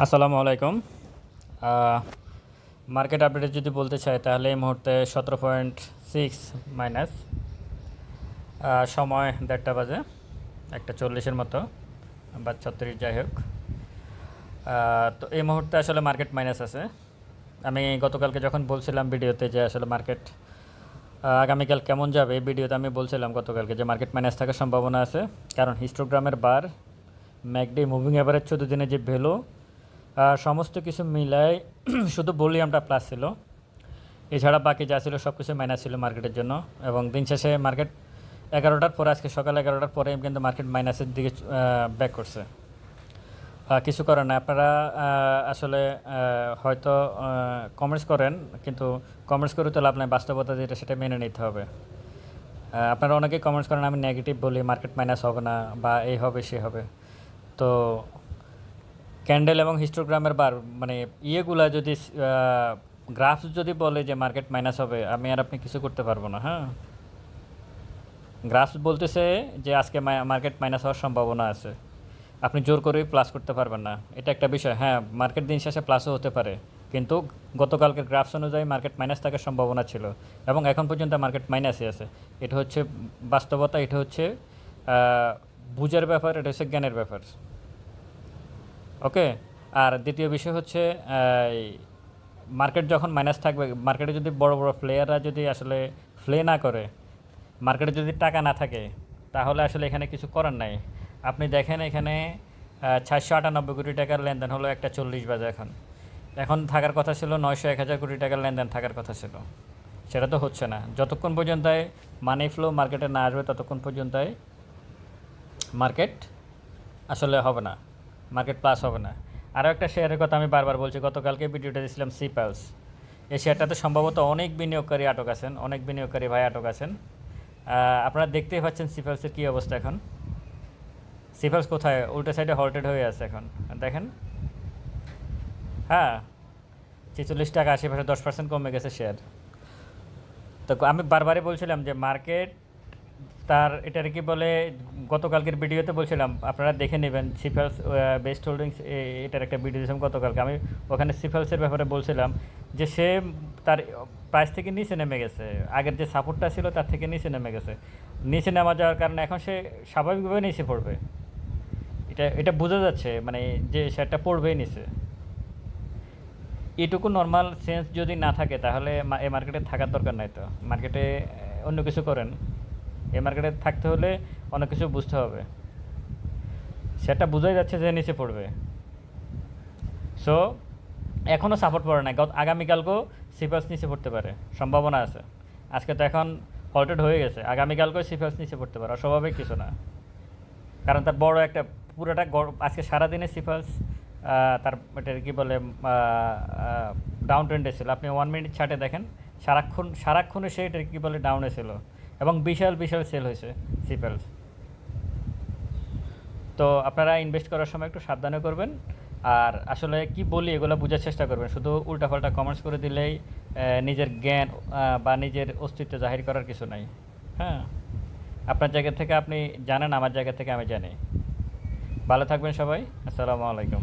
আসসালামু আলাইকুম। মার্কেট আপডেটে যদি বলতে চাই তাহলে এই মুহূর্তে 17.6 মাইনাস, সময় 1:30 বাজে, 1:40 মতো বা 36 যাই হোক। তো এই মুহূর্তে আসলে মার্কেট মাইনাস আছে। আমি গতকালকে যখন বলছিলাম ভিডিওতে যে আসলে মার্কেট আগামীকাল কেমন যাবে, এই ভিডিওতে আমি বলছিলাম গতকালকে যে মার্কেট মাইনাস থাকার সম্ভাবনা আছে, কারণ হিস্টোগ্রামের বার, ম্যাকডি, মুভিং অ্যাভারেজ 14 দিনের যে ভ্যালু, সমস্ত কিছু মিলাই শুধু ভলিউমটা প্লাস ছিল, এছাড়া বাকি যা ছিল সব কিছু মাইনাস ছিল মার্কেটের জন্য। এবং দিন শেষে মার্কেট 11টার পরে, আজকে সকাল 11টার পরে কিন্তু মার্কেট মাইনাসের দিকে ব্যাক করছে। কিছু করার না, আপনারা আসলে হয়তো কমেন্টস করেন, কিন্তু কমেন্টস করে তো লাভ নাই, বাস্তবতা যেটা সেটা মেনে নিতে হবে। আপনারা অনেকেই কমেন্টস করেন আমি নেগেটিভ বলি, মার্কেট মাইনাস হবে না বা এই হবে সে হবে। তো ক্যান্ডেল এবং হিস্টোগ্রামের বার মানে ইয়েগুলা যদি গ্রাফস যদি বলে যে মার্কেট মাইনাস হবে, আমি আর আপনি কিছু করতে পারবো না। হ্যাঁ, গ্রাফস বলতেছে যে আজকে মার্কেট মাইনাস হওয়ার সম্ভাবনা আছে, আপনি জোর করেই প্লাস করতে পারবেন না, এটা একটা বিষয়। হ্যাঁ, মার্কেট দিন শেষে প্লাসও হতে পারে, কিন্তু গতকালকের গ্রাফস অনুযায়ী মার্কেট মাইনাস থাকার সম্ভাবনা ছিল এবং এখন পর্যন্ত মার্কেট মাইনাসই আছে। এটা হচ্ছে বাস্তবতা, এটা হচ্ছে বুঝার ব্যাপার, এটা হচ্ছে জ্ঞানের ব্যাপার। ওকে। আর দ্বিতীয় বিষয় হচ্ছে মার্কেট যখন মাইনাস থাকবে, মার্কেটে যদি বড় বড় প্লেয়াররা যদি আসলে প্লে না করে, মার্কেটে যদি টাকা না থাকে, তাহলে আসলে এখানে কিছু করার নাই। আপনি দেখেন এখানে 498 কোটি টাকার লেনদেন হলো 1:40 বাজে। এখন এখন থাকার কথা ছিল 900-1000 কোটি টাকার লেনদেন থাকার কথা ছিল, সেটা তো হচ্ছে না। যতক্ষণ পর্যন্ত মানি ফ্লো মার্কেটে না আসবে ততক্ষণ পর্যন্তই মার্কেট আসলে হবে না, মার্কেট প্লাস হবে না। আরও একটা শেয়ারের কথা আমি বারবার বলছি, গতকালকে ভিডিওটা দিয়েছিলাম সিপালস। এই শেয়ারটাতে সম্ভবত অনেক বিনিয়োগকারী আটক আছেন, অনেক বিনিয়োগকারী ভাই আটক আছেন। আপনারা দেখতেই পাচ্ছেন সিপালসের কী অবস্থা এখন। সিপালস কোথায়, উল্টো সাইডে হল্টেড হয়ে আছে এখন, দেখেন। হ্যাঁ, 46 টাকা আশেপাশে 10% কমে গেছে শেয়ার। তো আমি বারবারই বলছিলাম যে মার্কেট তার এটার কি বলে, গতকালকের ভিডিওতে বলছিলাম, আপনারা দেখে নেবেন সিফেলস বেস্ট হোল্ডিংস, এটার একটা ভিডিও দিয়েছিলাম গতকালকে। আমি ওখানে সিফেলসের ব্যাপারে বলছিলাম যে সে তার প্রাইস থেকে নিচে নেমে গেছে, আগের যে সাপোর্টটা ছিল তার থেকে নিচে নেমে গেছে। নিচে নেমে যাওয়ার কারণে এখন সে স্বাভাবিকভাবে নিচে পড়বে, এটা এটা বোঝা যাচ্ছে, মানে যে শেয়ারটা পড়বেই নিচে। এটুকু নর্মাল সেন্স যদি না থাকে তাহলে এই মার্কেটে থাকার দরকার নাই। তো মার্কেটে অন্য কিছু করেন, এই মার্কেটে থাকতে হলে অনেক কিছু বুঝতে হবে, সেটা বোঝাই যাচ্ছে যে নিচে পড়বে। সো এখনও সাপোর্ট পড়ে না, আগামীকালকেও সিপাস নিচে পড়তে পারে, সম্ভাবনা আছে। আজকে তো এখন হল্টেড হয়ে গেছে, আগামীকালকেও সিপাস নিচে পড়তে পারে, অস্বাভাবিক কিছু না। কারণ তার বড় একটা পুরোটা আজকে সারাদিনে সিপাস তার এটার কী বলে ডাউন ট্রেন্ডে ছিল। আপনি 1 মিনিট ছাটে দেখেন, সারাক্ষণে সে এটার কী বলে ডাউনে ছিল এবং বিশাল বিশাল সেল হয়েছে সিপেলস। তো আপনারা ইনভেস্ট করার সময় একটু সাবধানে করবেন, আর আসলে কি বলি এগুলো বোঝার চেষ্টা করবেন। শুধু উল্টাপাল্টা কমেন্টস করে দিলেই নিজের জ্ঞান বা নিজের অস্তিত্ব জাহির করার কিছু নাই। হ্যাঁ, আপনার জায়গা থেকে আপনি জানেন, আমার জায়গা থেকে আমি জানি। ভালো থাকবেন সবাই, আসসালামু আলাইকুম।